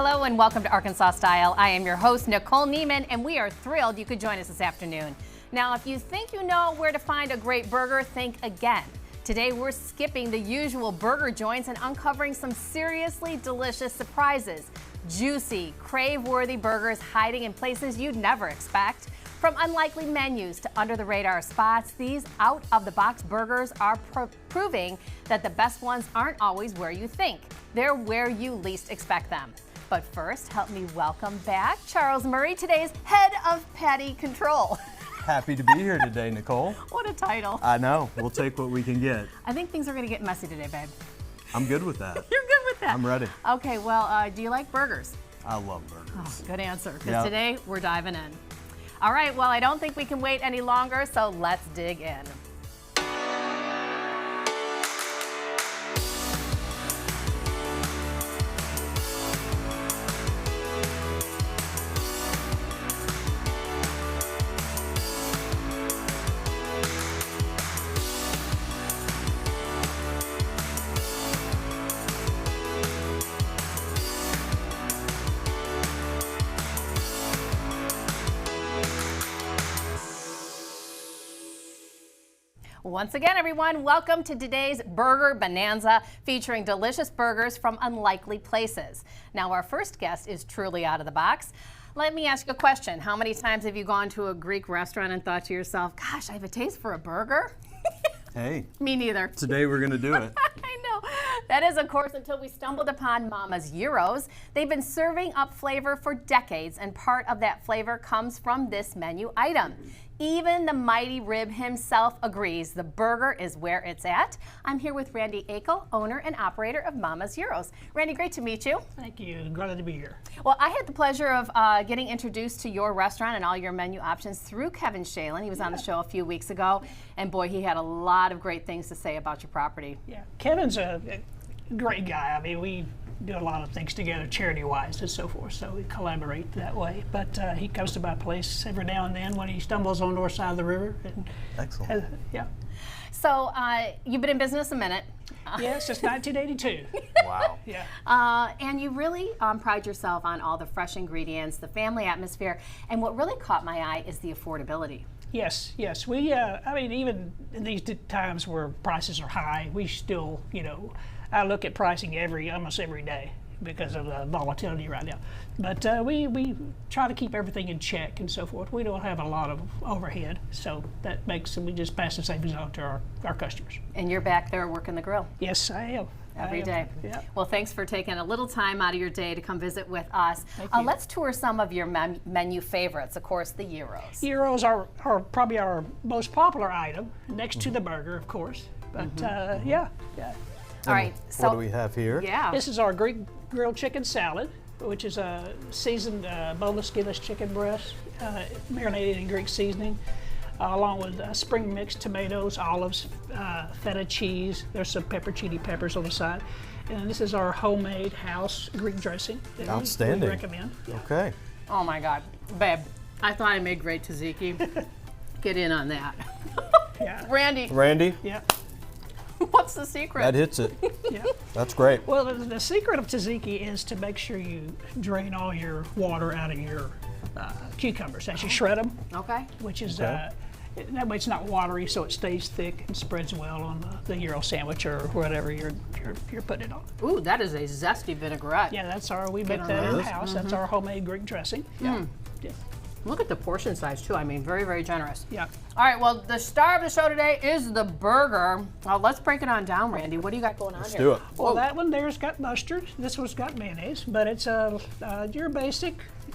Hello and welcome to Arkansas Style. I am your host, Nicole Neiman, and we are thrilled you could join us this afternoon. Now, if you think you know where to find a great burger, think again. Today, we're skipping the usual burger joints and uncovering some seriously delicious surprises. Juicy, crave-worthy burgers hiding in places you'd never expect. From unlikely menus to under-the-radar spots, these out-of-the-box burgers are proving that the best ones aren't always where you think. They're where you least expect them. But first, help me welcome back Charles Murray, today's head of patty control. Happy to be here today, Nicole. What a title. I know. We'll take what we can get. I think things are going to get messy today, babe. I'm good with that. You're good with that? I'm ready. Okay, well, do you like burgers? I love burgers. Oh, good answer, because today we're diving in. All right, well, I don't think we can wait any longer, so let's dig in. Once again, everyone, welcome to today's Burger Bonanza, featuring delicious burgers from unlikely places. Now, our first guest is truly out of the box. Let me ask you a question. How many times have you gone to a Greek restaurant and thought to yourself, gosh, I have a taste for a burger? Hey. Me neither. Today we're going to do it. I know. That is, of course, until we stumbled upon Mama's Gyros. They've been serving up flavor for decades, and part of that flavor comes from this menu item. Even the mighty Rib himself agrees the burger is where it's at. I'm here with Randy Akel, owner and operator of Mama's Gyros. Randy, great to meet you. Thank you. Glad to be here. Well, I had the pleasure of getting introduced to your restaurant and all your menu options through Kevin Shalin. He was on the show a few weeks ago, and boy, he had a lot of great things to say about your property. Yeah, Kevin's a great guy. I mean, we do a lot of things together, charity-wise and so forth, so we collaborate that way. But he comes to my place every now and then when he stumbles on the north side of the river. And Excellent. Yeah. So you've been in business a minute. Yes, since 1982. Wow. Yeah. And you really pride yourself on all the fresh ingredients, the family atmosphere, and what really caught my eye is the affordability. Yes, yes. We, I mean, even in these times where prices are high, we still, you know, I look at pricing almost every day because of the volatility right now. But we try to keep everything in check and so forth. We don't have a lot of overhead, so that makes we just pass the savings on to our customers. And you're back there working the grill. Yes, I am. Every day. Yeah. Well, thanks for taking a little time out of your day to come visit with us. Thank you. Let's tour some of your menu favorites. Of course, the Gyros. Gyros are probably our most popular item, next to the burger, of course. But yeah. All right. So What do we have here? yeah. This is our Greek grilled chicken salad, which is a seasoned boneless, skinless chicken breast, marinated in Greek seasoning, along with spring mixed tomatoes, olives, feta cheese. There's some chili peppers on the side. And this is our homemade house Greek dressing that Outstanding. we recommend. Yeah. Okay. Oh my God, babe! I thought I made great tzatziki. Get in on that, Yeah. Randy. Yeah. What's the secret? That hits it. Yeah. That's great. Well, the secret of tzatziki is to make sure you drain all your water out of your cucumbers as you shred them, Okay. which is Okay. that way it's not watery, so it stays thick and spreads well on the gyro sandwich or whatever you're putting it on. Ooh, that is a zesty vinaigrette. Yeah, that's we make on that those. in house. That's our homemade Greek dressing. Yeah. Yeah. Look at the portion size too. I mean, very, very generous. Yeah. All right. Well, the star of the show today is the burger. Let's break it on down, Randy. What do you got going on Let's here? do it. Well, that one there's got mustard. This one's got mayonnaise, but it's your basic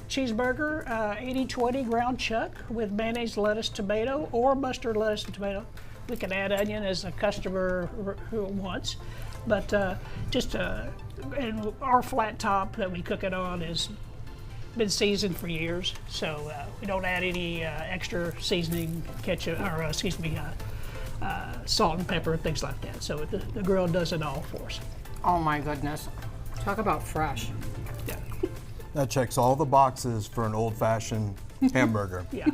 cheeseburger, 80-20 ground chuck with mayonnaise, lettuce, tomato, or mustard, lettuce, and tomato. We can add onion as a customer who wants, but and our flat top that we cook it on is been seasoned for years, so we don't add any extra seasoning, ketchup, or salt and pepper and things like that. So the grill does it all for us. Oh my goodness. Talk about fresh. Yeah. That checks all the boxes for an old-fashioned hamburger. Yeah.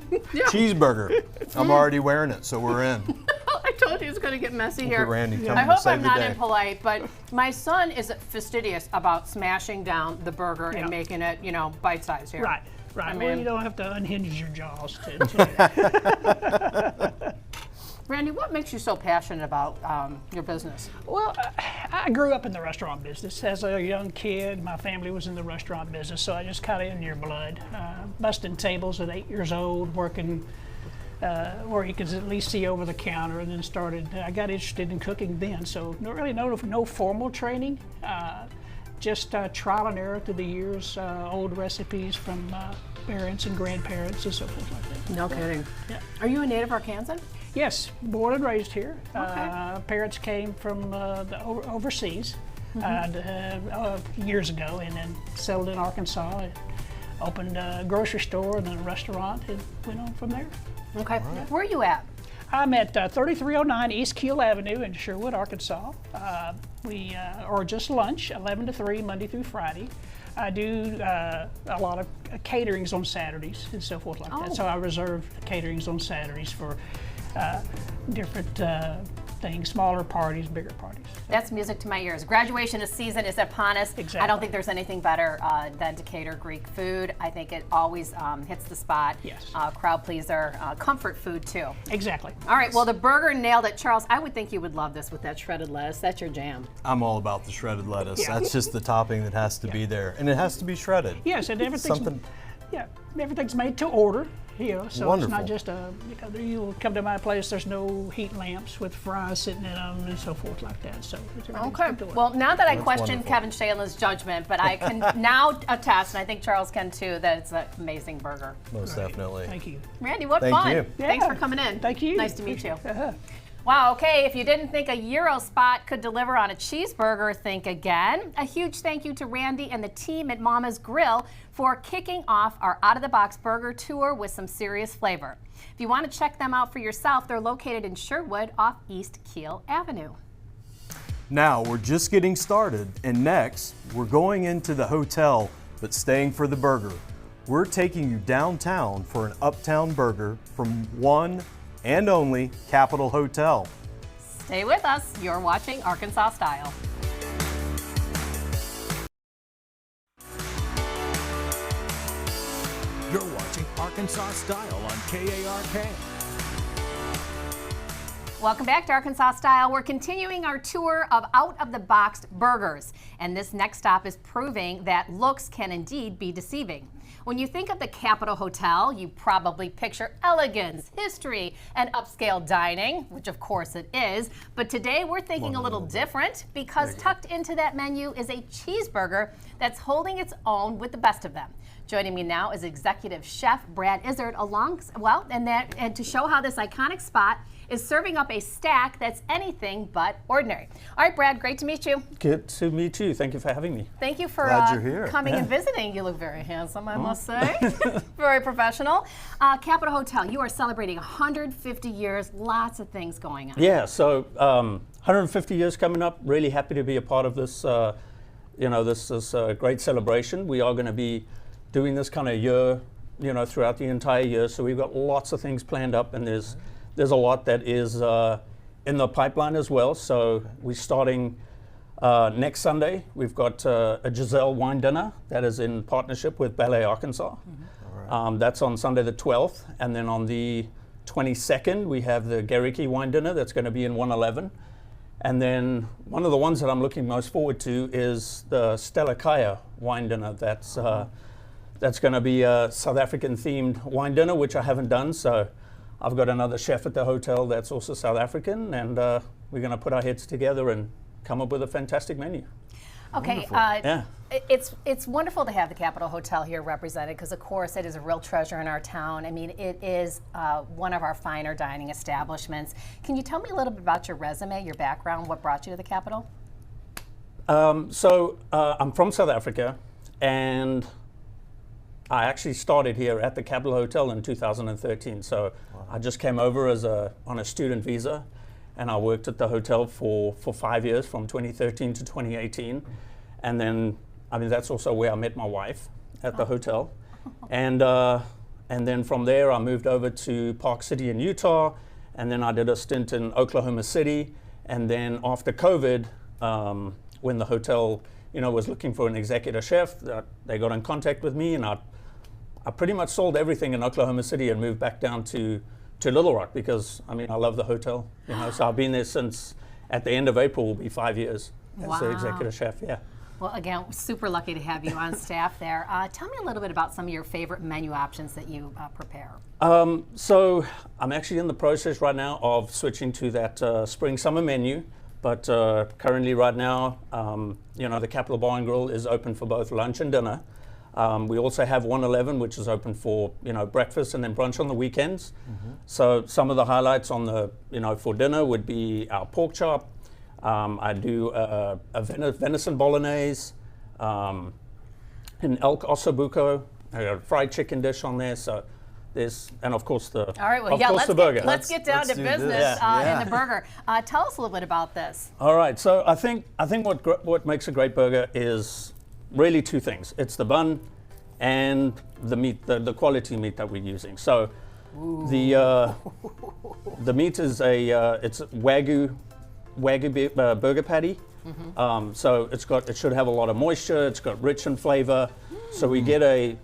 Cheeseburger. I'm already wearing it, so we're in. I told it's going to get messy Look here. at Randy coming I to hope save I'm the not day. impolite, but my son is fastidious about smashing down the burger Yeah. and making it, you know, bite-sized here. Right. Right. I Well, mean- you don't have to unhinge your jaws to do that. Randy, what makes you so passionate about your business? Well, I grew up in the restaurant business. As a young kid, my family was in the restaurant business, so I just kind of in your blood. Busting tables at 8 years old, working where you could at least see over the counter, and then I got interested in cooking then, so no formal training. Just trial and error through the years, old recipes from parents and grandparents and so forth like that. No kidding. Yeah. Are you a native Arkansan? Yes, born and raised here. Okay. Parents came from overseas years ago, and then settled in Arkansas. Opened a grocery store and then a restaurant, and went on from there. Okay. Where are you at? I'm at 3309 East Keel Avenue in Sherwood, Arkansas. Or just lunch, 11 to 3, Monday through Friday. I do a lot of caterings on Saturdays and so forth like Oh. that. So I reserve caterings on Saturdays for different things, smaller parties, bigger parties. That's music to my ears. Graduation season is upon us. Exactly. I don't think there's anything better than to cater Greek food. I think it always hits the spot. Yes. Crowd pleaser, comfort food too. Exactly. All right, well, the burger nailed it. Charles, I would think you would love this with that shredded lettuce. That's your jam. I'm all about the shredded lettuce. Yeah. That's just the topping that has to be there, and it has to be shredded. Yes, and everything's Something. everything's made to order. So Wonderful. it's not just you'll come to my place, there's no heat lamps with fries sitting in them and so forth like that. So everything's Okay. made to order. Well, now that I That's question wonderful. Kevin Shalen's judgment, but I can now attest, and I think Charles can too, that it's an amazing burger. Most definitely. Thank you. Randy, what Thank fun. you. Thanks Yeah. for coming in. Thank you. Nice to meet you. Uh-huh. Wow, okay, if you didn't think a Gyro spot could deliver on a cheeseburger, think again. A huge thank you to Randy and the team at Mama's Grill for kicking off our out-of-the-box burger tour with some serious flavor. If you want to check them out for yourself, they're located in Sherwood off East Keel Avenue. Now we're just getting started, and next we're going into the hotel, but staying for the burger. We're taking you downtown for an uptown burger from one and only Capitol Hotel. Stay with us. You're watching Arkansas Style. You're watching Arkansas Style on KARK. Welcome back to Arkansas Style. We're continuing our tour of out-of-the-box burgers. And this next stop is proving that looks can indeed be deceiving. When you think of the Capitol Hotel, you probably picture elegance, history, and upscale dining, which of course it is. But today we're thinking a little different because tucked into that menu is a cheeseburger that's holding its own with the best of them. Joining me now is Executive Chef Brad Izzard, and to show how this iconic spot is serving up a stack that's anything but ordinary. All right, Brad, great to meet you. Good to meet you. Thank you for having me. Thank you for Glad you're here. coming and visiting. You look very handsome, I must say. Very professional. Capitol Hotel, you are celebrating 150 years, lots of things going on. Yeah, so 150 years coming up. Really happy to be a part of this. This is a great celebration. We are going to be doing this kind of year, throughout the entire year. So we've got lots of things planned up, and there's a lot that is in the pipeline as well. So we're starting next Sunday. We've got a Giselle wine dinner that is in partnership with Ballet Arkansas. That's on Sunday the 12th. And then on the 22nd, we have the Garricky wine dinner that's going to be in 111. And then one of the ones that I'm looking most forward to is the Stella Kaya wine dinner. That's going to be a South African themed wine dinner, which I haven't done. So I've got another chef at the hotel that's also South African, and we're going to put our heads together and come up with a fantastic menu. Okay, Yeah. it's wonderful to have the Capitol Hotel here represented because, of course, it is a real treasure in our town. I mean, it is one of our finer dining establishments. Can you tell me a little bit about your resume, your background, what brought you to the Capitol? I'm from South Africa, and I actually started here at the Capitol Hotel in 2013. So I just came over on a student visa, and I worked at the hotel for 5 years, from 2013 to 2018. And then, that's also where I met my wife, at the hotel. And then from there, I moved over to Park City in Utah, and then I did a stint in Oklahoma City, and then after COVID, when the hotel, was looking for an executive chef, they got in contact with me, and I pretty much sold everything in Oklahoma City and moved back down to Little Rock because, I love the hotel, so I've been there since, at the end of April, will be 5 years as the executive chef, yeah. Well, again, super lucky to have you on staff there. Tell me a little bit about some of your favorite menu options that you prepare. So I'm actually in the process right now of switching to that spring-summer menu, but currently right now, the Capitol Bar and Grill is open for both lunch and dinner. We also have 111, which is open for breakfast and then brunch on the weekends. So some of the highlights on the for dinner would be our pork chop. I do a venison bolognese, an elk ossobuco, I got a fried chicken dish on there. So there's, and of course the all right, well, the burger. Let's get down to business in the burger. Tell us a little bit about this. All right, so I think what makes a great burger is really two things. It's the bun and the meat, the quality meat that we're using. So the meat is it's a Wagyu burger patty. So it should have a lot of moisture. It's got rich in flavor. So we get a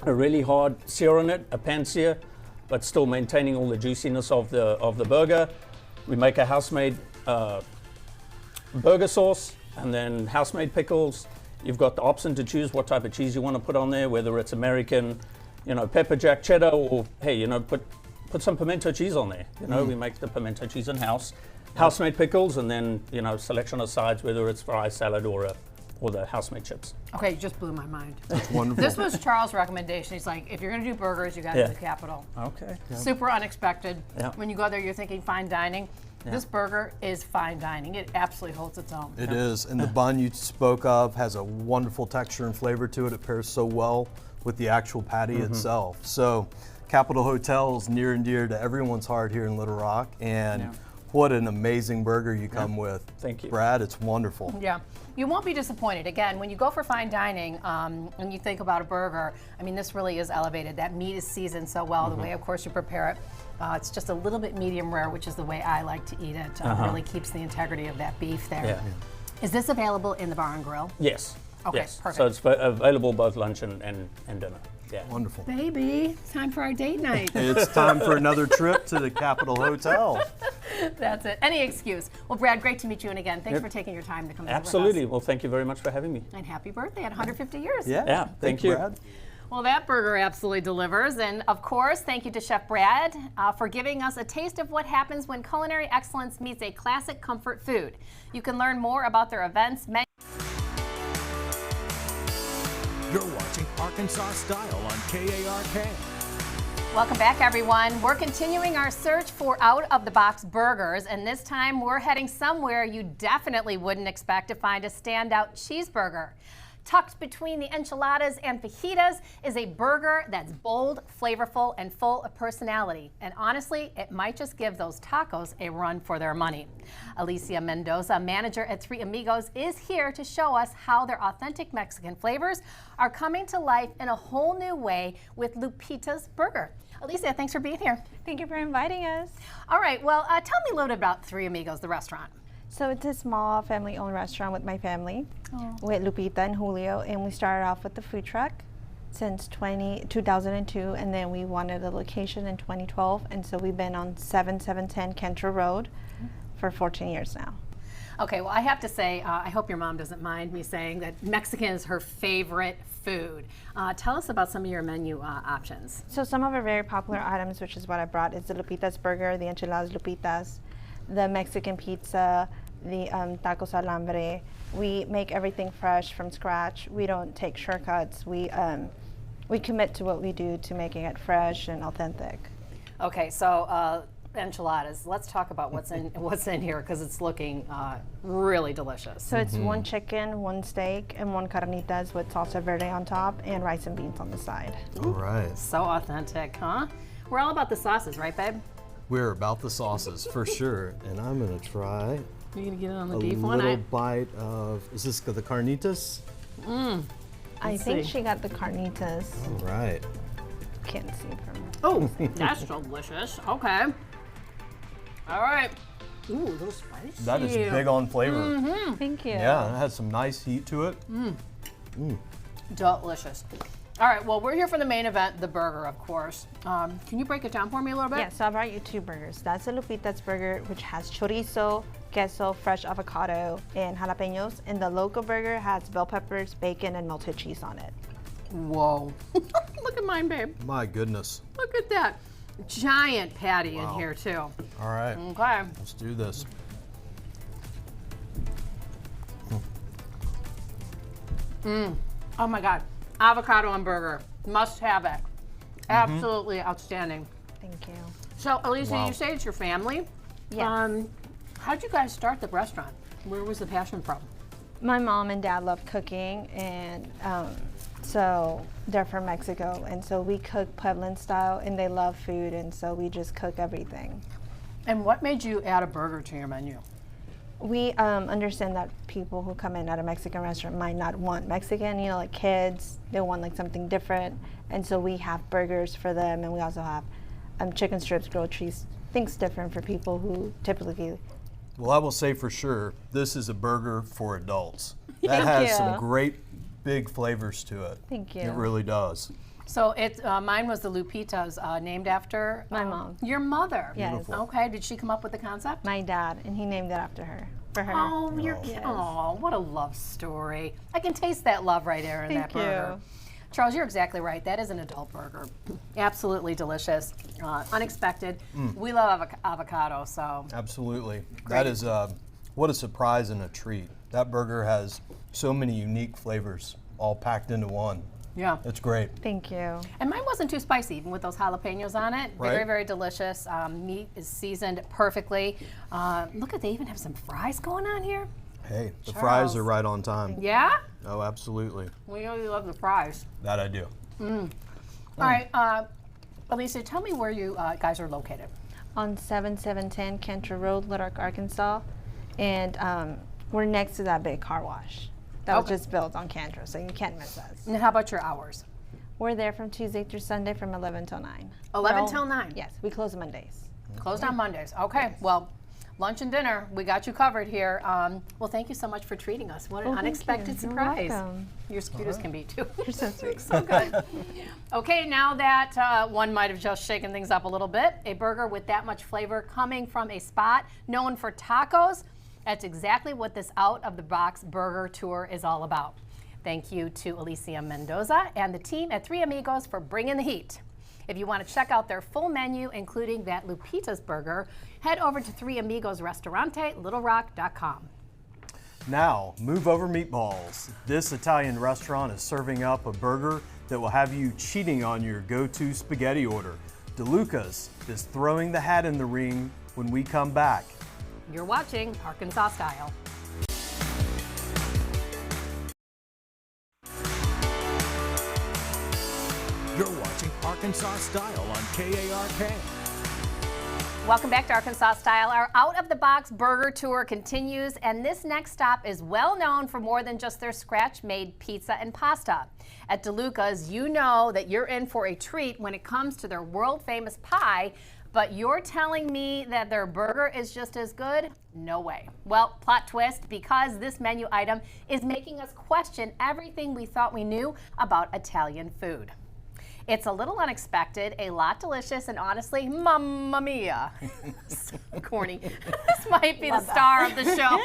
really hard sear on it, a pan sear, but still maintaining all the juiciness of the burger. We make a house-made burger sauce and then house-made pickles. You've got the option to choose what type of cheese you want to put on there, whether it's American, pepper jack cheddar, or hey, put some pimento cheese on there. We make the pimento cheese in-house. House-made pickles, and then, selection of sides, whether it's fries, salad, or the house-made chips. Okay, you just blew my mind. That's wonderful. This was Charles' recommendation. He's like, if you're going to do burgers, you got to do the Capitol. Okay. Yeah. Super unexpected. Yeah. When you go there, you're thinking fine dining. Yeah. This burger is fine dining. It absolutely holds its own. It is, and the bun you spoke of has a wonderful texture and flavor to it. It pairs so well with the actual patty itself. So, Capitol Hotel is near and dear to everyone's heart here in Little Rock, and what an amazing burger you come with. Thank you, Brad. It's wonderful. Yeah, you won't be disappointed. Again, when you go for fine dining, and you think about a burger, this really is elevated. That meat is seasoned so well. The way, of course, you prepare it. It's just a little bit medium rare, which is the way I like to eat it. Really keeps the integrity of that beef there. Yeah. Is this available in the bar and grill? Yes. Okay, yes. perfect. So it's available both lunch and dinner. Yeah. Wonderful. Baby, it's time for our date night. It's time for another trip to the Capitol Hotel. That's it. Any excuse. Well, Brad, great to meet you. And again, thanks for taking your time to come Absolutely. with us. Well, thank you very much for having me. And happy birthday at 150 years. Yeah. Thank you. Brad. Well, that burger absolutely delivers. And of course, thank you to Chef Brad for giving us a taste of what happens when culinary excellence meets a classic comfort food. You can learn more about their events. You're watching Arkansas Style on KARK. Welcome back, everyone. We're continuing our search for out-of-the-box burgers, and this time we're heading somewhere you definitely wouldn't expect to find a standout cheeseburger. Tucked between the enchiladas and fajitas is a burger that's bold, flavorful, and full of personality. And honestly, it might just give those tacos a run for their money. Alicia Mendoza, manager at Three Amigos, is here to show us how their authentic Mexican flavors are coming to life in a whole new way with Lupita's Burger. Alicia, thanks for being here. Thank you for inviting us. All right, well, tell me a little bit about Three Amigos, the restaurant. So it's a small family-owned restaurant with my family, with Lupita and Julio, and we started off with the food truck since 2002, and then we wanted a location in 2012, and so we've been on 7710 Cantor Road for 14 years now. Okay, well, I have to say, I hope your mom doesn't mind me saying that Mexican is her favorite food. Tell us about some of your menu options. So some of our very popular items, which is what I brought, is the Lupita's Burger, the enchiladas Lupitas, the Mexican pizza, the tacos al hambre. We make everything fresh from scratch. We don't take shortcuts. We commit to what we do to making it fresh and authentic. Okay, so enchiladas. Let's talk about what's in here because it's looking really delicious. So it's one chicken, one steak, and one carnitas with salsa verde on top and rice and beans on the side. All right. So authentic, huh? We're all about the sauces, right, babe? We're about the sauces for sure, and I'm gonna try You gonna get it on the a beef one? little bite of. Is this the carnitas? I think see. she got the carnitas. All right. can't see from. Oh, that's delicious. Okay. All right. Ooh, a little spicy. That is big on flavor. Thank you. Yeah, it has some nice heat to it. Delicious. All right, well, we're here for the main event, the burger, of course. Can you break it down for me a little bit? Yeah, so I brought you 2 burgers. That's the Lupita's burger, which has chorizo, queso, fresh avocado, and jalapenos. And the local burger has bell peppers, bacon, and melted cheese on it. Whoa. Look at mine, babe. My goodness. Look at that. Giant patty in here, too. All right, Okay. let's do this. Oh, my God. Avocado on burger. Must have it. Absolutely outstanding. Thank you. So, Alicia, Wow. you say it's your family. Yes. How'd you guys start the restaurant? Where was the passion from? My mom and dad love cooking, and so they're from Mexico, and so we cook Pueblan style, and they love food, and so we just cook everything. And what made you add a burger to your menu? We understand that people who come in at a Mexican restaurant might not want Mexican, you know, like kids, they want like something different, and so we have burgers for them, and we also have chicken strips, grilled cheese, things different for people who typically. Well, I will say for sure, this is a burger for adults. That Thank has you. some great big flavors to it. Thank you. It really does. So mine was the Lupitas, named after My mom. Your mother. Yes. Beautiful. Okay. Did she come up with the concept? My dad, and he named it after her, for her. Oh, you're Yes. oh, what a love story! I can taste that love right there in that Thank burger. you. Charles, you're exactly right. That is an adult burger. Absolutely delicious, unexpected. We love avocado, so Absolutely. That is what a surprise and a treat. That burger has so many unique flavors all packed into one. yeah. It's great. Thank you. And mine wasn't too spicy, even with those jalapenos on it. Very, Right. very delicious. Meat is seasoned perfectly. Look at, they even have some fries going on here. Hey, the Charles. fries are right on time. Yeah? Oh, absolutely. We really love the fries. That I do. All right, Alicia, tell me where you guys are located. On 7710 Cantor Road, Little Rock, Arkansas, and we're next to that big car wash that was Okay. just built on Cantor, so you can't miss us. And how about your hours? We're there from Tuesday through Sunday from 11 till 9. 11 Well, till 9? Yes, we close Mondays. Closed on Mondays. Okay, well, lunch and dinner, we got you covered here. Well, thank you so much for treating us. What an Oh, thank unexpected you. You're surprise. welcome. You're as cute as can be, too. You're so sweet. So good. Okay, now that one might have just shaken things up a little bit, a burger with that much flavor coming from a spot known for tacos, that's exactly what this Out of the Box Burger Tour is all about. Thank you to Alicia Mendoza and the team at Three Amigos for bringing the heat. If you want to check out their full menu, including that Lupita's burger, head over to Three Amigos Restaurante, littlerock.com. Now, move over meatballs. This Italian restaurant is serving up a burger that will have you cheating on your go-to spaghetti order. DeLuca's is throwing the hat in the ring when we come back. You're watching Arkansas Style. You're watching Arkansas Style on KARK. Welcome back to Arkansas Style. Our Out of the Box Burger Tour continues, and this next stop is well known for more than just their scratch-made pizza and pasta. At DeLuca's, you know that you're in for a treat when it comes to their world-famous pie, but you're telling me that their burger is just as good? No way. Well, plot twist, because this menu item is making us question everything we thought we knew about Italian food. It's a little unexpected, a lot delicious, and honestly, mamma mia. So corny. This might be the star of the show.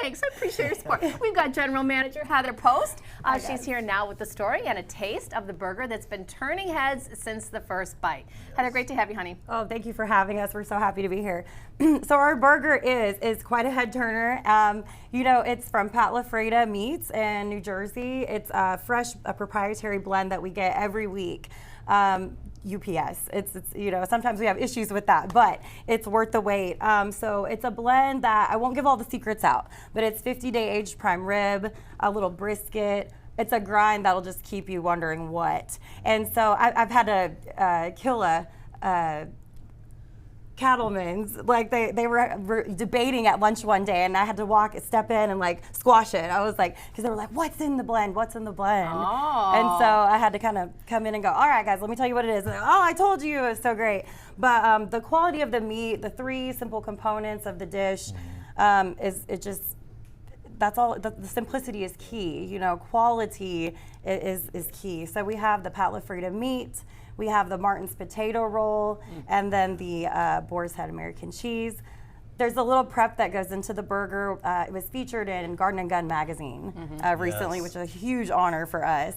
Thanks, I appreciate your support. We've got General Manager Heather Post. She's here now with the story and a taste of the burger that's been turning heads since the first bite. Heather, great to have you, honey. Oh, thank you for having us. We're so happy to be here. So our burger is quite a head turner. You know, it's from Pat LaFreda Meats in New Jersey. It's a proprietary blend that we get every week. UPS. It's you know, sometimes we have issues with that, but it's worth the wait. So it's a blend that I won't give all the secrets out, but it's 50-day aged prime rib, a little brisket. It's a grind that'll just keep you wondering what. And so I've had to kill a cattlemen's. Like they were debating at lunch one day, and I had to step in and like squash it. I was like, because they were like, what's in the blend? What's in the blend? Oh. And so I had to kind of come in and go, all right, guys, let me tell you what it is. And they're, oh, I told you, it was so great. But the quality of the meat, the 3 simple components of the dish, that's all. The simplicity is key. You know, quality is key. So we have the pat la frita meat, we have the Martin's potato roll, and then the Boar's Head American cheese. There's a little prep that goes into the burger. It was featured in Garden & Gun magazine recently, which is a huge honor for us.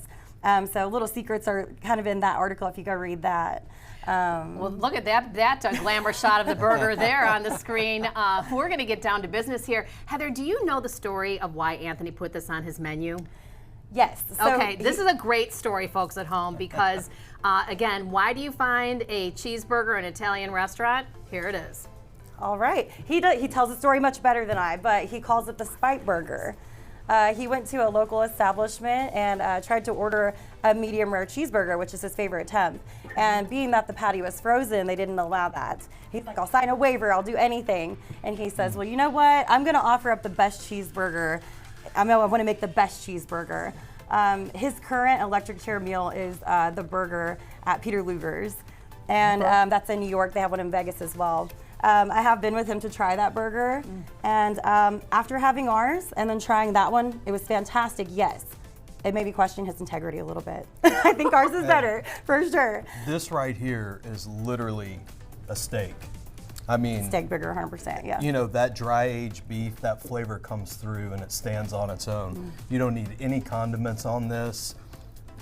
So little secrets are kind of in that article if you go read that. Well, look at that glamour shot of the burger there on the screen. We're going to get down to business here. Heather, do you know the story of why Anthony put this on his menu? Yes. So okay, this is a great story, folks at home, because, again, why do you find a cheeseburger in an Italian restaurant? Here it is. All right. He tells the story much better than I, but he calls it the Spite Burger. He went to a local establishment and tried to order a medium rare cheeseburger, which is his favorite temp. And being that the patty was frozen, they didn't allow that. He's like, I'll sign a waiver, I'll do anything. And he says, well, you know what? I'm going to offer up the best cheeseburger. I want to make the best cheeseburger. His current electric chair meal is the burger at Peter Luger's. And that's in New York. They have one in Vegas as well. I have been with him to try that burger, and after having ours and then trying that one, it was fantastic. Yes, it made me question his integrity a little bit. I think ours is better, for sure. This right here is literally a steak. I mean, steak burger, 100%, yeah. You know, that dry aged beef, that flavor comes through and it stands on its own. You don't need any condiments on this.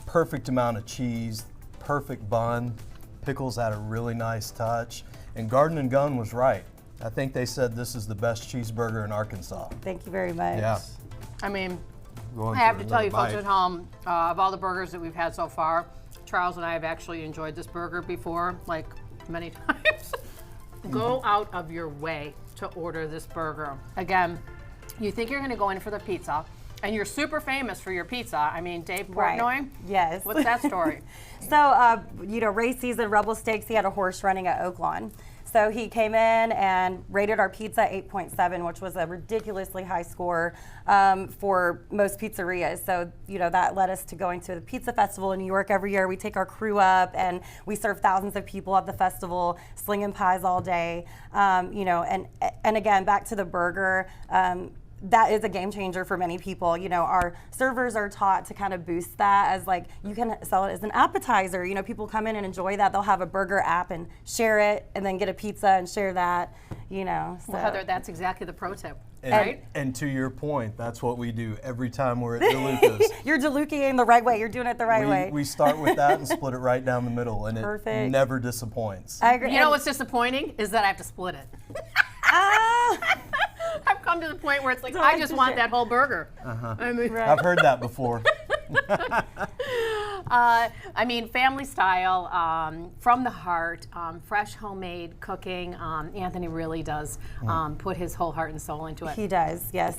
Perfect amount of cheese, perfect bun. Pickles had a really nice touch. And Garden & Gun was right. I think they said this is the best cheeseburger in Arkansas. Thank you very much. Yeah. I mean, I have to tell you folks at home, of all the burgers that we've had so far, Charles and I have actually enjoyed this burger before, like many times. Go out of your way to order this burger. Again, you think you're gonna go in for the pizza, and you're super famous for your pizza. I mean, Dave Portnoy? Right. Yes. What's that story? So, you know, race season, Rebel Stakes, he had a horse running at Oaklawn. So he came in and rated our pizza 8.7, which was a ridiculously high score for most pizzerias. So, you know, that led us to going to the pizza festival in New York every year. We take our crew up and we serve thousands of people at the festival, slinging pies all day. You know, and again, back to the burger, that is a game changer for many people. You know, our servers are taught to kind of boost that as like, you can sell it as an appetizer. You know, people come in and enjoy that. They'll have a burger app and share it and then get a pizza and share that, you know. So. Well, Heather, that's exactly the pro tip, and, right? And to your point, that's what we do every time we're at DeLuca's. You're DeLucaing the right way. You're doing it the right way. We start with that and split it right down the middle, and Perfect. It never disappoints. I agree. You know what's disappointing is that I have to split it. I've come to the point where it's like, I just want that whole burger. I mean, I've heard that before. I mean, family style, from the heart, fresh homemade cooking. Anthony really does put his whole heart and soul into it. He does, yes.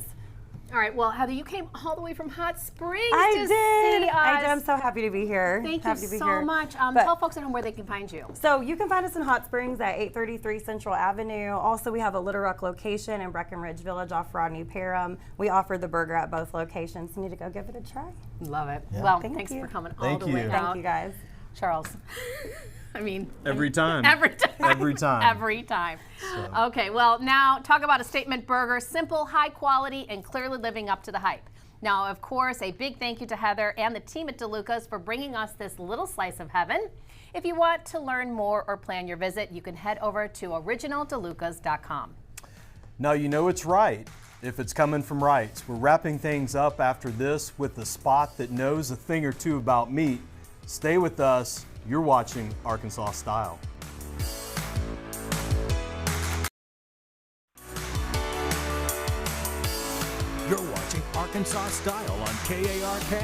All right, well, Heather, you came all the way from Hot Springs I to did. see us. I did. I'm so happy to be here. Thank happy you to be so here. much. But- Tell folks at home where they can find you. So you can find us in Hot Springs at 833 Central Avenue. Also, we have a Little Rock location in Breckenridge Village off Rodney Parham. We offer the burger at both locations. You need to go give it a try. Love it. Yeah. Well, Thank thanks you. for coming all Thank the way you. out. Thank you, guys. Charles. I mean, Every time. Every time. Every time. Every time. Okay, well, now talk about a statement burger. Simple, high quality, and clearly living up to the hype. Now, of course, a big thank you to Heather and the team at DeLuca's for bringing us this little slice of heaven. If you want to learn more or plan your visit, you can head over to originaldelucas.com. Now you know it's right if it's coming from Wright's. We're wrapping things up after this with the spot that knows a thing or two about meat. Stay with us. You're watching Arkansas Style. You're watching Arkansas Style on KARK.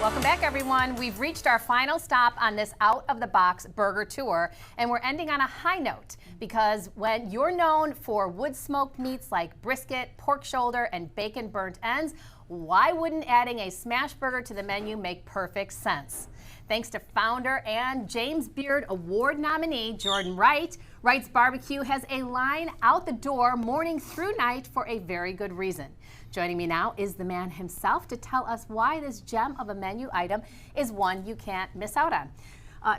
Welcome back, everyone. We've reached our final stop on this out-of-the-box burger tour, and we're ending on a high note because when you're known for wood-smoked meats like brisket, pork shoulder, and bacon burnt ends, why wouldn't adding a smash burger to the menu make perfect sense? Thanks to founder and James Beard Award nominee Jordan Wright, Wright's Barbecue has a line out the door morning through night for a very good reason. Joining me now is the man himself to tell us why this gem of a menu item is one you can't miss out on.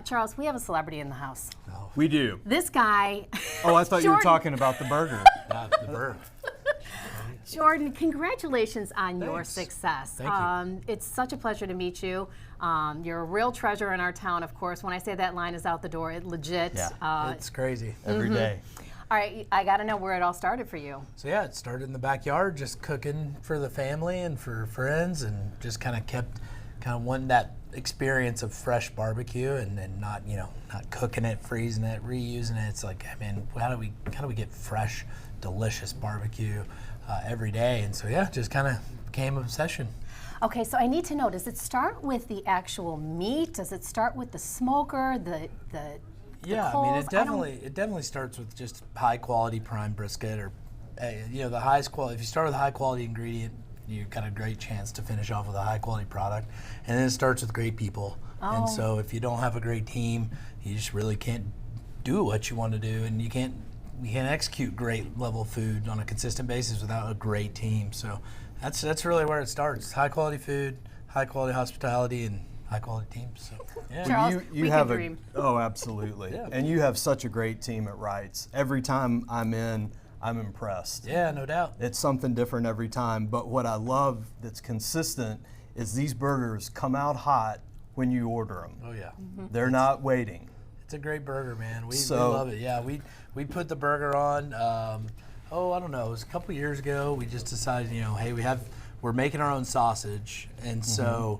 Charles, we have a celebrity in the house. Oh. We do. This guy. Oh, I thought you were talking about the burger. Not the burger. Jordan, congratulations on your success. Thank you. It's such a pleasure to meet you. You're a real treasure in our town, of course. When I say that line is out the door, it legit. Yeah, It's crazy. every day. All right, I got to know where it all started for you. So yeah, it started in the backyard, just cooking for the family and for friends, and just kind of wanting that experience of fresh barbecue and not not cooking it, freezing it, reusing it. It's like, I mean, how do we get fresh, delicious barbecue every day? And so yeah, just kind of became an obsession. Okay, so I need to know, does it start with the actual meat? Does it start with the smoker, the Yeah, coals? I mean, it definitely starts with just high quality prime brisket, or the highest quality. If you start with a high quality ingredient, you've got a great chance to finish off with a high quality product. And then it starts with great people. And so if you don't have a great team, you just really can't do what you want to do, and you can't execute great level food on a consistent basis without a great team. So that's really where it starts. High quality food, high quality hospitality, and high quality teams. So yeah. Charles, we have can dream. Oh, absolutely. Yeah. And you have such a great team at Wright's. Every time I'm in, I'm impressed. Yeah, no doubt. It's something different every time. But what I love that's consistent is these burgers come out hot when you order them. Oh yeah. They're not waiting. It's a great burger, man. We So- love it. Yeah, we put the burger on. I don't know. It was a couple years ago. We just decided, hey, we're making our own sausage, and so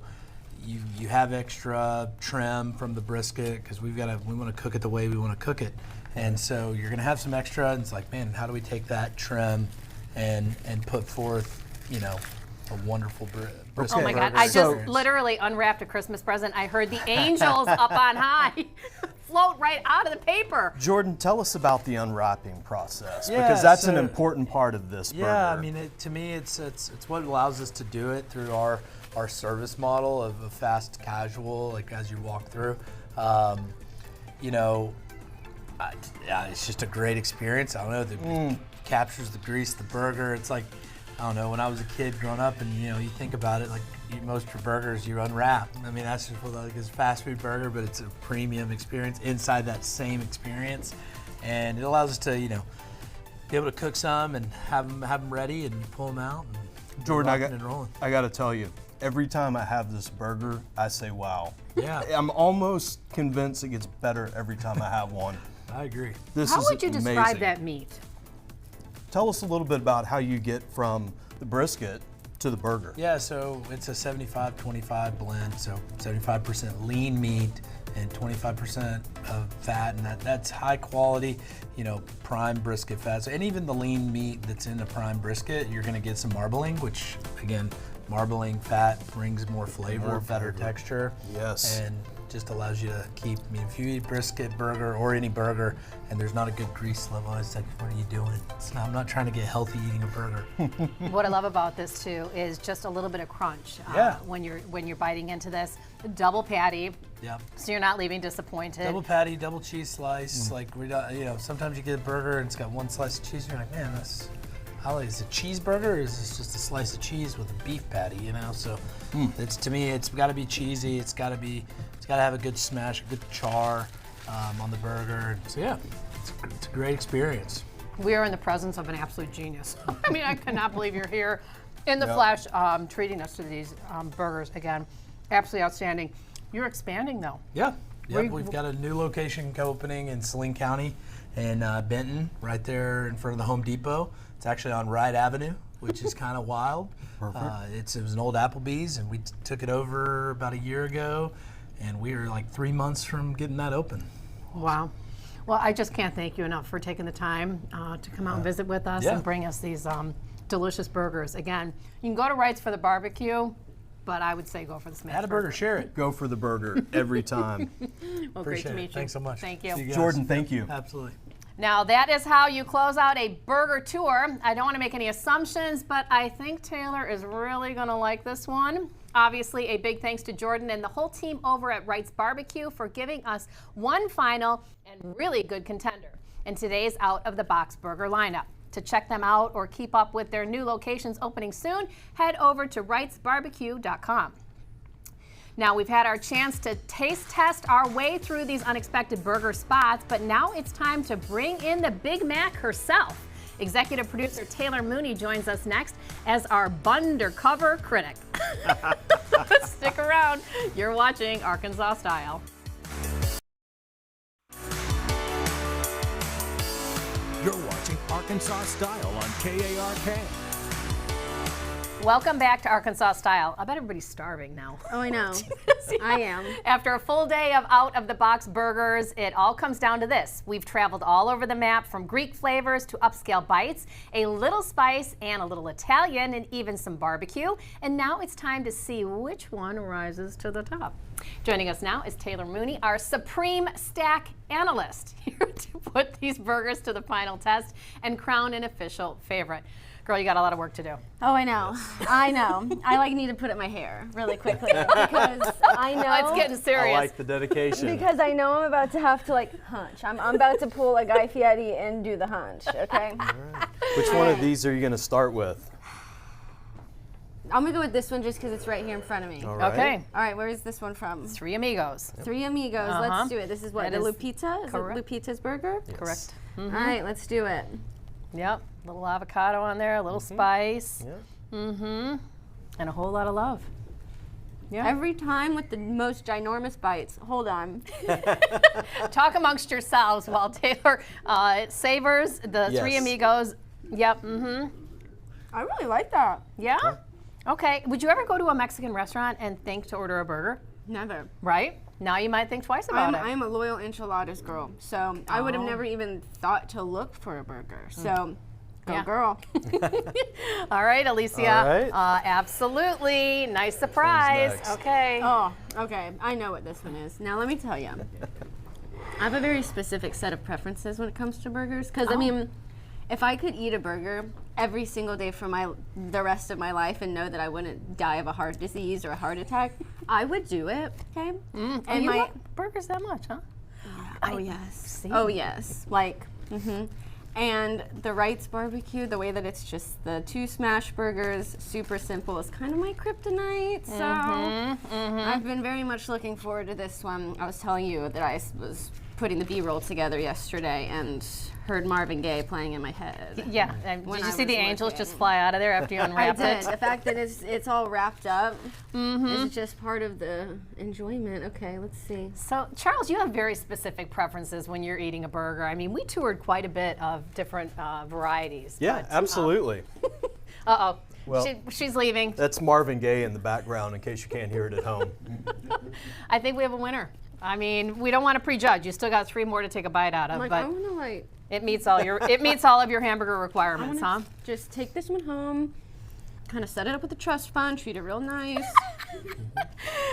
you have extra trim from the brisket because we want to cook it the way we want to cook it, and so you're gonna have some extra. And it's like, man, how do we take that trim and put forth, a wonderful brisket? Oh my God, burger I just experience. literally unwrapped a Christmas present. I heard the angels up on high float right out of the paper. Jordan, tell us about the unwrapping process, Yeah, because that's an so- important part of this burger. Yeah, I mean, to me, it's what allows us to do it through our service model of a fast casual, like as you walk through. It's just a great experience. I don't know, it captures the grease, the burger. It's like, I don't know, when I was a kid growing up, and you think about it, like most burgers you unwrap. I mean, that's just like it's a fast food burger, but it's a premium experience inside that same experience, and it allows us to be able to cook some and have them ready and pull them out. And Jordan, rocking and rolling. I got to tell you, every time I have this burger, I say, wow. Yeah, I'm almost convinced it gets better every time I have one. I agree. This How is would you describe amazing. that meat? Tell us a little bit about how you get from the brisket to the burger. Yeah, so it's a 75-25 blend, so 75% lean meat and 25% of fat, and that's high quality, prime brisket fat. So, and even the lean meat that's in the prime brisket, you're gonna get some marbling, which again, marbling fat brings more flavor, better texture. Yes. And just allows you to keep, if you eat brisket burger or any burger and there's not a good grease level, it's like, what are you doing? I'm not trying to get healthy eating a burger. What I love about this too is just a little bit of crunch Yeah. when you're biting into this. Double patty, Yep. so you're not leaving disappointed. Double patty, double cheese slice. Like sometimes you get a burger and it's got one slice of cheese. And you're like, man, is it a cheeseburger or is this just a slice of cheese with a beef patty? So it's, to me, it's got to be cheesy. It's got to have a good smash, a good char on the burger. So yeah, it's a great experience. We are in the presence of an absolute genius. I mean, I cannot believe you're here in the flesh treating us to these burgers again. Absolutely outstanding. You're expanding though. Yeah. Yep, we've got a new location opening in Saline County in Benton, right there in front of the Home Depot. It's actually on Wright Avenue, which is kind of wild. It was an old Applebee's, and we took it over about a year ago, and we are like 3 months from getting that open. Wow. Well, I just can't thank you enough for taking the time to come out and visit with us and bring us these delicious burgers. Again, you can go to Wright's for the barbecue, but I would say go for the smash Add a burger, share it. Go for the burger every time. Well, Appreciate great to meet it. you. Thanks so much. Thank you. See guys. Jordan, thank you. Absolutely. Now that is how you close out a burger tour. I don't want to make any assumptions, but I think Taylor is really going to like this one. Obviously, a big thanks to Jordan and the whole team over at Wright's Barbecue for giving us one final and really good contender. in today's out-of-the-box burger lineup. To check them out or keep up with their new locations opening soon, head over to wrightsbarbecue.com. Now, we've had our chance to taste test our way through these unexpected burger spots, but now it's time to bring in the Big Mac herself. Executive producer Taylor Mooney joins us next as our undercover critic. Stick around. You're watching Arkansas Style. You're watching Arkansas Style on KARK. Welcome back to Arkansas Style. I bet everybody's starving now. Oh, I know. I am. After a full day of out-of-the-box burgers, it all comes down to this. We've traveled all over the map, from Greek flavors to upscale bites, a little spice and a little Italian, and even some barbecue. And now it's time to see which one rises to the top. Joining us now is Taylor Mooney, our Supreme Stack Analyst, here to put these burgers to the final test and crown an official favorite. Girl, you got a lot of work to do. Oh, I know. I know. I need to put up my hair really quickly because I know. It's getting serious. I like the dedication. Because I know I'm about to have to hunch. I'm about to pull a Guy Fieri and do the hunch, okay? All right. Which one of these are you going to start with? I'm going to go with this one just because it's right here in front of me. All right. Okay. All right, where is this one from? Three Amigos. Three Amigos. Let's do it. This is what? That The is Lupita? Is correct. it Lupita's burger? Yes. Correct. All right, let's do it. Yep. A little avocado on there, a little spice. Yeah. And a whole lot of love. Yeah. Every time with the most ginormous bites. Hold on. Talk amongst yourselves while Taylor savors the Three Yes. Amigos. Yep. I really like that. Yeah? Okay. Would you ever go to a Mexican restaurant and think to order a burger? Never. Right? Now you might think twice about it. I'm a loyal enchiladas girl, so I would have never even thought to look for a burger. So, go Yeah. girl. All right, Alicia. All right. Absolutely. Nice surprise. next? Okay. Oh, okay. I know what this one is. Now, let me tell you. I have a very specific set of preferences when it comes to burgers. Because, I mean, if I could eat a burger every single day for the rest of my life and know that I wouldn't die of a heart disease or a heart attack, I would do it. Okay. And you want burgers that much, huh? Oh yes. Oh yes. And the Wright's barbecue, the way that it's just the two smash burgers, super simple, is kind of my kryptonite. So I've been very much looking forward to this one. I was telling you that I was putting the B-roll together yesterday and heard Marvin Gaye playing in my head. Yeah. Did When you I see the was angels looking. just fly out of there after you I unwrapped did. it? The fact that it's all wrapped up is just part of the enjoyment. Okay, let's see. So, Charles, you have very specific preferences when you're eating a burger. I mean, we toured quite a bit of different varieties. Yeah, but, absolutely. Uh-oh. Well, She's leaving. That's Marvin Gaye in the background in case you can't hear it at home. I think we have a winner. I mean, we don't want to prejudge. You still got three more to take a bite out of, I but want to it meets all of your hamburger requirements, huh? just take this one home, kind of set it up with a trust fund, treat it real nice.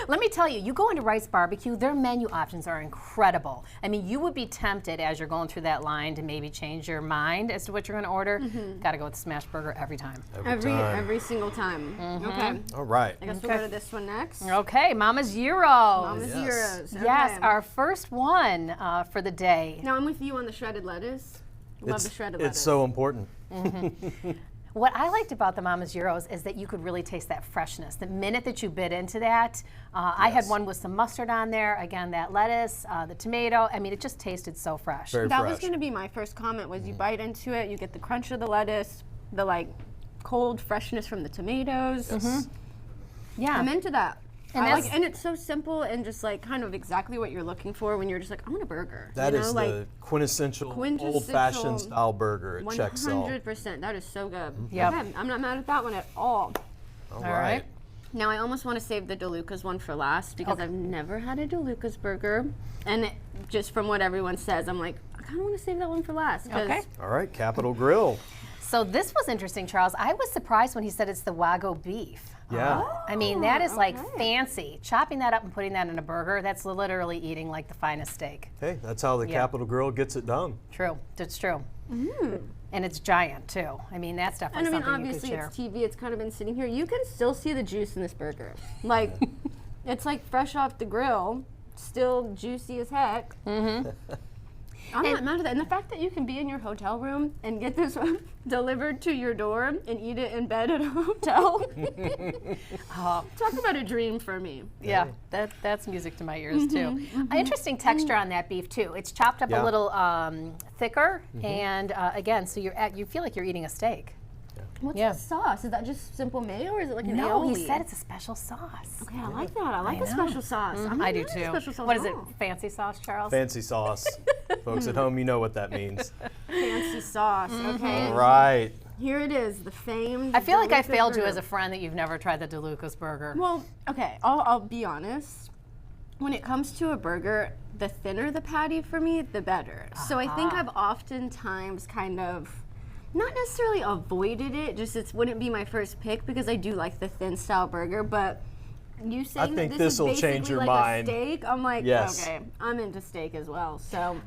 Let me tell you, you go into Wright's Barbecue, their menu options are incredible. I mean, you would be tempted as you're going through that line to maybe change your mind as to what you're going to order. Got to go with the smash burger every time. Every single time. Okay. All right. I guess we'll go to this one next. Okay, Mama's Gyros. Mama's Yes. Gyros. Okay. Yes, our first one for the day. Now I'm with you on the shredded lettuce. Love the shredded lettuce. It's so important. What I liked about the Mama's Gyros is that you could really taste that freshness. The minute that you bit into that, I had one with some mustard on there. Again, that lettuce, the tomato. I mean, it just tasted so fresh. Very That fresh. was going to be my first comment. Was you bite into it, you get the crunch of the lettuce, the cold freshness from the tomatoes. Yeah. I'm into that. And And it's so simple and just kind of exactly what you're looking for when you're just I want a burger. That you is know, the quintessential old-fashioned style burger. It checks out. 100%. That is so good. Yep. Okay, I'm not mad at that one at all. All right. right. Now I almost want to save the DeLuca's one for last because I've never had a DeLuca's burger, and just from what everyone says, I'm like, I kind of want to save that one for last. Okay. All right, Capitol Grill. So this was interesting, Charles. I was surprised when he said it's the Wagyu beef. Yeah. I mean, that is fancy. Chopping that up and putting that in a burger, that's literally eating like the finest steak. Hey, that's how the Capitol Grill gets it done. True. It's true. And it's giant, too. I mean, that's definitely And I mean, something obviously you could it's share. TV. It's kind of been sitting here. You can still see the juice in this burger. It's fresh off the grill, still juicy as heck. I'm not mad at that. And the fact that you can be in your hotel room and get this delivered to your door and eat it in bed at a hotel. Talk about a dream for me. Yeah, that's music to my ears too. Interesting texture on that beef too. It's chopped up a little thicker, and again, so you feel like you're eating a steak. What's the sauce? Is that just simple mayo, or is it like an No, aioli? he said it's a special sauce. Okay, I like that. I like the special sauce. I'm I do not too. Special sauce What at is it? all. Fancy sauce, Charles? Fancy sauce. Folks at home, you know what that means. Fancy sauce. Okay. All right. Here it is, the famed. I feel like I DeLuca failed you burger. as a friend that you've never tried the DeLuca's burger. Well, okay, I'll be honest. When it comes to a burger, the thinner the patty for me, the better. So I think I've oftentimes kind of not necessarily avoided it, just it wouldn't be my first pick because I do like the thin style burger, but you saying think that this is this'll basically change your like mind. a steak, I'm like, Yes. okay, I'm into steak as well. So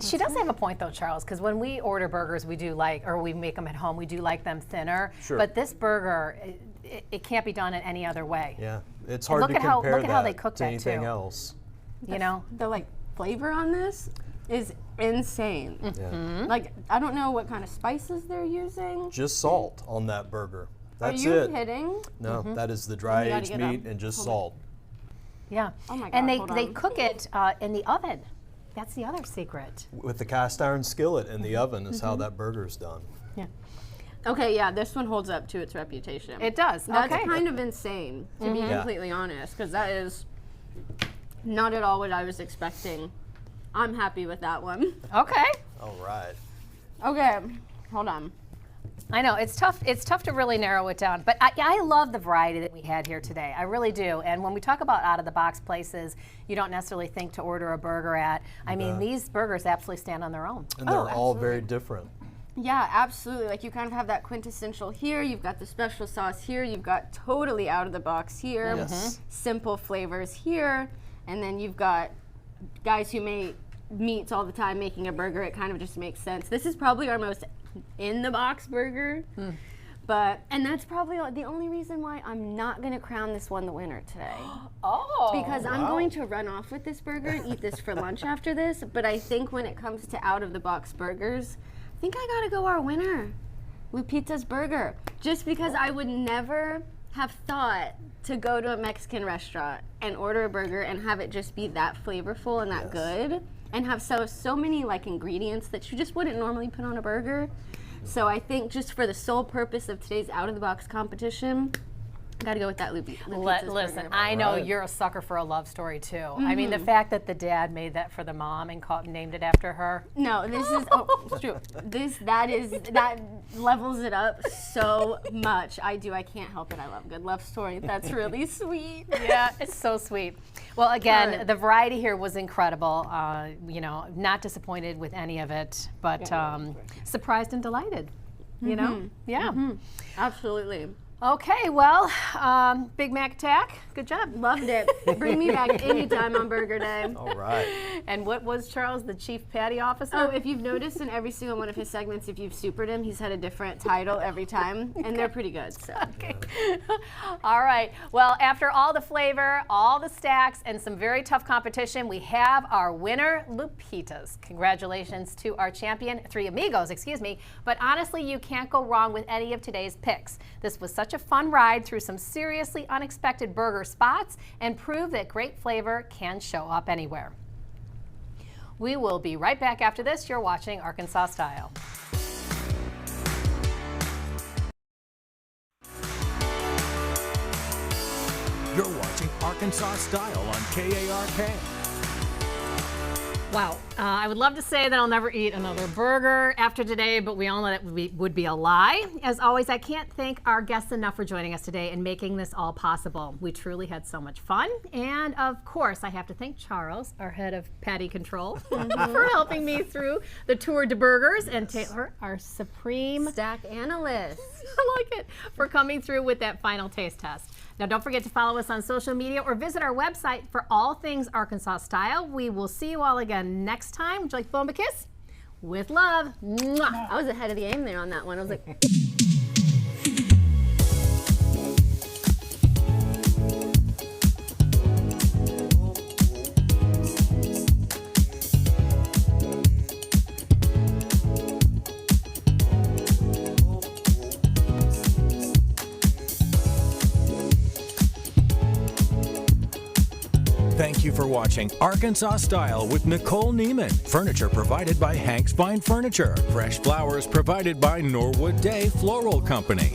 She does have a point though, Charles, because when we order burgers, we do like, or we make them at home, we do like them thinner. Sure. But this burger, it can't be done in any other way. Yeah, it's hard to look at how- compare look at how that they cook to that, anything too. else. You know? the like flavor on this is insane. Yeah. Like, I don't know what kind of spices they're using. Just salt on that burger. That's Are you it. kidding? No, that is the dry You gotta aged get meat up. and just Hold salt. Yeah. Oh my And God, they hold on. cook it in the oven. That's the other secret. With the cast iron skillet in the oven is how that burger's done. Okay, yeah, this one holds up to its reputation. It does. That's Okay. kind of insane, to be completely honest, because that is not at all what I was expecting. I'm happy with that one. Okay. All right. Okay, hold on. I know it's tough. It's tough to really narrow it down, but I love the variety that we had here today. I really do. And when we talk about out of the box places, you don't necessarily think to order a burger at. I mean, these burgers absolutely stand on their own. And they're all very different. Yeah, absolutely. Like, you kind of have that quintessential here, you've got the special sauce here, you've got totally out of the box here, Yes. simple flavors here, and then you've got guys who make meats all the time making a burger. It kind of just makes sense. This is probably our most in the box burger, and that's probably the only reason why I'm not going to crown this one the winner today. Oh. Because I'm going to run off with this burger and eat this for lunch after this, but I think when it comes to out of the box burgers, I think I gotta go our winner, Lupita's Burger. Just because I would never have thought to go to a Mexican restaurant and order a burger and have it just be that flavorful and that good, and have so many like ingredients that you just wouldn't normally put on a burger. So I think just for the sole purpose of today's out of the box competition, I gotta go with that Lupita's Listen, Burger. I know Right. you're a sucker for a love story too. I mean, the fact that the dad made that for the mom and named it after her. No, this is it's true. That levels it up so much. I can't help it. I love a good love story. That's really sweet. Yeah, it's so sweet. Well, again, Good. the variety here was incredible. You know, not disappointed with any of it, but surprised and delighted. You know? Yeah. Absolutely. Okay, well, Big Mac attack. Good job. Loved it. Bring me back anytime on Burger Day. All right. And what was Charles, the chief patty officer? Oh, if you've noticed in every single one of his segments, if you've supered him, he's had a different title every time, and they're pretty good. So. All right. Well, after all the flavor, all the stacks, and some very tough competition, we have our winner, Lupita's. Congratulations to our champion, Three Amigos, excuse me. But honestly, you can't go wrong with any of today's picks. This was such a fun ride through some seriously unexpected burger spots and proved that great flavor can show up anywhere. We will be right back after this. You're watching Arkansas Style. You're watching Arkansas Style on KARK. Wow. I would love to say that I'll never eat another burger after today, but we all know that would be a lie. As always, I can't thank our guests enough for joining us today and making this all possible. We truly had so much fun. And of course, I have to thank Charles, our head of patty control, for helping me through the tour de burgers, and Taylor, our supreme Stack analyst. I like it, for coming through with that final taste test. Now, don't forget to follow us on social media or visit our website for all things Arkansas Style. We will see you all again next time. Would you like to blow them a kiss? With love. Mwah. I was ahead of the game there on that one. I was like, you for watching Arkansas Style with Nicole Neiman. Furniture provided by Hank's Fine Furniture. Fresh flowers provided by Norwood Day Floral Company.